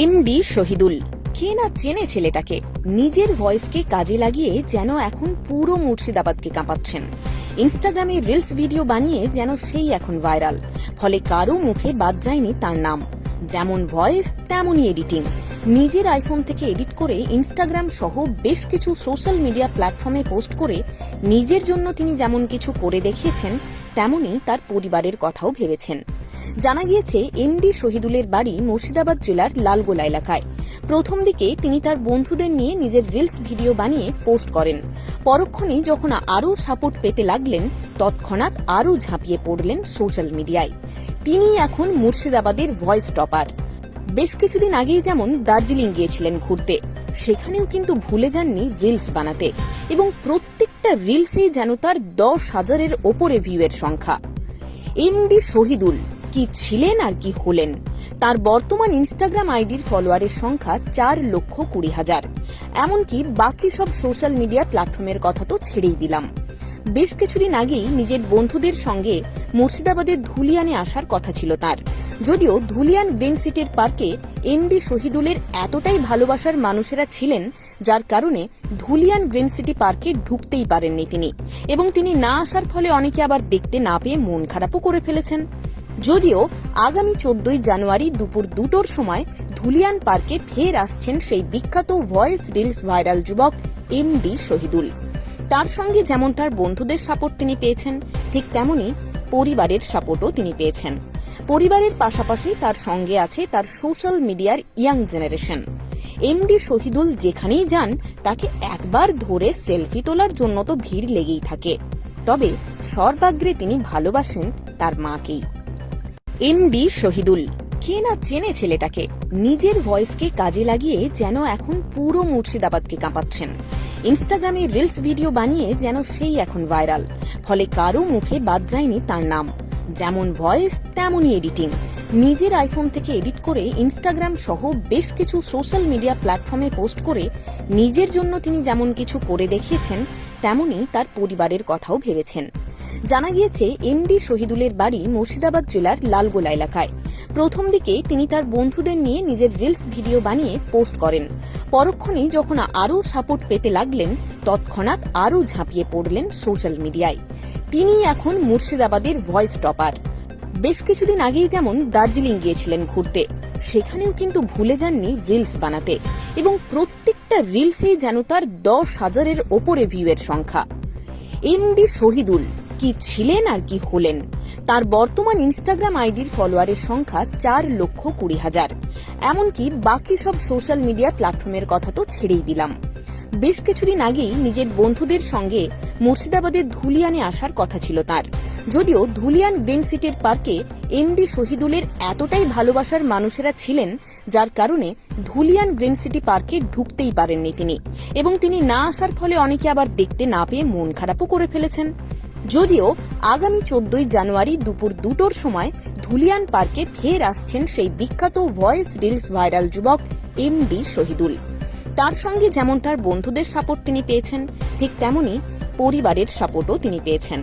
MD Shahidul কে না চেনে ছেলেটাকে। নিজের ভয়েসকে কাজে লাগিয়ে যেন এখন পুরো মুর্শিদাবাদকে কাঁপাচ্ছেন। ইনস্টাগ্রামে রিলস ভিডিও বানিয়ে যেন সেই এখন ভাইরাল। ফলে কারো মুখে বাদ যায়নি তার নাম। যেমন ভয়েস তেমনই এডিটিং। নিজের আইফোন থেকে এডিট করে ইনস্টাগ্রাম সহ বেশ কিছু সোশ্যাল মিডিয়া প্ল্যাটফর্মে পোস্ট করে নিজের জন্য তিনি যেমন কিছু করে দেখিয়েছেন, তেমনি তার পরিবারের কথাও ভেবেছেন। জানা গিয়েছে এমডি শহীদুলের বাড়ি মুর্শিদাবাদ জেলার লালগোলা এলাকায়। প্রথম দিকে তিনি তার বন্ধুদের নিয়ে নিজের রিলস ভিডিও বানিয়ে পোস্ট করেন। পরক্ষণেই যখন আরও সাপোর্ট পেতে লাগলেন, তৎক্ষণাৎ আরও ঝাঁপিয়ে পড়লেন সোশ্যাল মিডিয়ায়। তিনি এখন মুর্শিদাবাদের ভয়েস টপার। বেশ কিছুদিন আগেই যেমন দার্জিলিং গিয়েছিলেন ঘুরতে, সেখানেও কিন্তু ভুলে যাননি রিলস বানাতে, এবং প্রত্যেকটা রিলসেই যেন তার 10,000-এর ওপরে ভিউয়ের সংখ্যা। এমডি শহীদুল কি ছিলেন আর কি হলেন। তার বর্তমান ইনস্টাগ্রাম আইডির ফলোয়ারের সংখ্যা 4,20,000। এমনকি বাকি সব সোশ্যাল মিডিয়া প্ল্যাটফর্মের কথা তো ছেড়েই দিলাম। বেশ কিছুদিন আগেই নিজের বন্ধুদের সঙ্গে মুর্শিদাবাদের ধুলিয়ানে আসার কথা ছিল তার। যদিও ধুলিয়ান গ্রিন সিটির পার্কে এমডি শহীদুলের এতটাই ভালোবাসার মানুষেরা ছিলেন, যার কারণে ধুলিয়ান গ্রিন সিটি পার্কে ঢুকতেই পারেননি তিনি, এবং তিনি না আসার ফলে অনেকে আবার দেখতে না পেয়ে মন খারাপও করে ফেলেছেন। যদিও আগামী 14 জানুয়ারি দুপুর 2টোর সময় ধুলিয়ান পার্কে ফের আসছেন সেই বিখ্যাত ভয়েস রিলস ভাইরাল যুবক এমডি শহীদুল। তার সঙ্গে যেমন তার বন্ধুদের সাপোর্ট তিনি পেয়েছেন, ঠিক তেমনি পরিবারের সাপোর্টও তিনি পেয়েছেন। পরিবারের পাশাপাশি তার সঙ্গে আছে তার সোশ্যাল মিডিয়ার ইয়াং জেনারেশন। এমডি শহীদুল যেখানেই যান, তাকে একবার ধরে সেলফি তোলার জন্য তো ভিড় লেগেই থাকে। তবে সর্বাগ্রে তিনি ভালোবাসেন তার মাকেই। এমডি শহীদুল কে না চেনে ছেলেটাকে। নিজের ভয়েসকে কাজে লাগিয়ে যেন এখন পুরো মুর্শিদাবাদকে কাঁপাচ্ছেন। ইনস্টাগ্রামে রিলস ভিডিও বানিয়ে যেন সেই এখন ভাইরাল। ফলে কারো মুখে বাদ যায়নি তার নাম। যেমন ভয়েস তেমনই এডিটিং। নিজের আইফোন থেকে এডিট করে ইনস্টাগ্রাম সহ বেশ কিছু সোশ্যাল মিডিয়া প্ল্যাটফর্মে পোস্ট করে নিজের জন্য তিনি যেমন কিছু করে দেখিয়েছেন, তেমনি তার পরিবারের কথাও ভেবেছেন। জানা গিয়েছে এমডি শহীদুলের বাড়ি মুর্শিদাবাদ জেলার লালগোলা এলাকায়। প্রথম দিকে তিনি তার বন্ধুদের নিয়ে নিজের রিলস ভিডিও বানিয়ে পোস্ট করেন। পরক্ষণেই যখন আরও সাপোর্ট পেতে লাগলেন, তৎক্ষণাৎ আরও ঝাঁপিয়ে পড়লেন সোশ্যাল মিডিয়ায়। তিনি এখন মুর্শিদাবাদের ভয়েস টপার। বেশ কিছুদিন আগেই যেমন দার্জিলিং গিয়েছিলেন ঘুরতে, সেখানেও কিন্তু ভুলে যাননি রিলস বানাতে, এবং প্রত্যেকটা রিলসেই যেন তার 10,000-এর ওপরে ভিউয়ের সংখ্যা। এমডি শহীদুল কি ছিলেন আর কি হলেন। তার বর্তমান ইনস্টাগ্রাম আইডির ফলোয়ারের সংখ্যা 4,20,000। এমনকি বাকি সব সোশ্যাল মিডিয়া প্ল্যাটফর্মের কথা তো ছেড়েই দিলাম। বেশ কিছুদিন আগেই নিজের বন্ধুদের সঙ্গে মুর্শিদাবাদের ধুলিয়ানে আসার কথা ছিল তার। যদিও ধুলিয়ান গ্রিন সিটির পার্কে এমডি শহীদুলের এতটাই ভালোবাসার মানুষেরা ছিলেন, যার কারণে ধুলিয়ান গ্রিন সিটি পার্কে ঢুকতেই পারেননি তিনি, এবং তিনি না আসার ফলে অনেকে আবার দেখতে না পেয়ে মন খারাপও করে ফেলেছেন। যদিও আগামী 14 জানুয়ারি দুপুর 2টোর সময় ধুলিয়ান পার্কে ফের আসছেন সেই বিখ্যাত ভয়েস রিলস ভাইরাল যুবক এমডি শহীদুল। তার সঙ্গে যেমন তার বন্ধুদের সাপোর্ট তিনি পেয়েছেন, ঠিক তেমনি পরিবারের সাপোর্টও তিনি পেয়েছেন।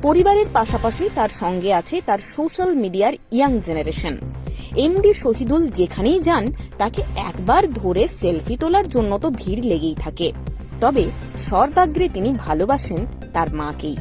পরিবারের পাশাপাশি তার সঙ্গে আছে তার সোশ্যাল মিডিয়ার ইয়াং জেনারেশন। এমডি শহীদুল যেখানেই যান, তাকে একবার ধরে সেলফি তোলার জন্য তো ভিড় লেগেই থাকে। তবে সর্বাগ্রে তিনি ভালোবাসেন তার মাকেই।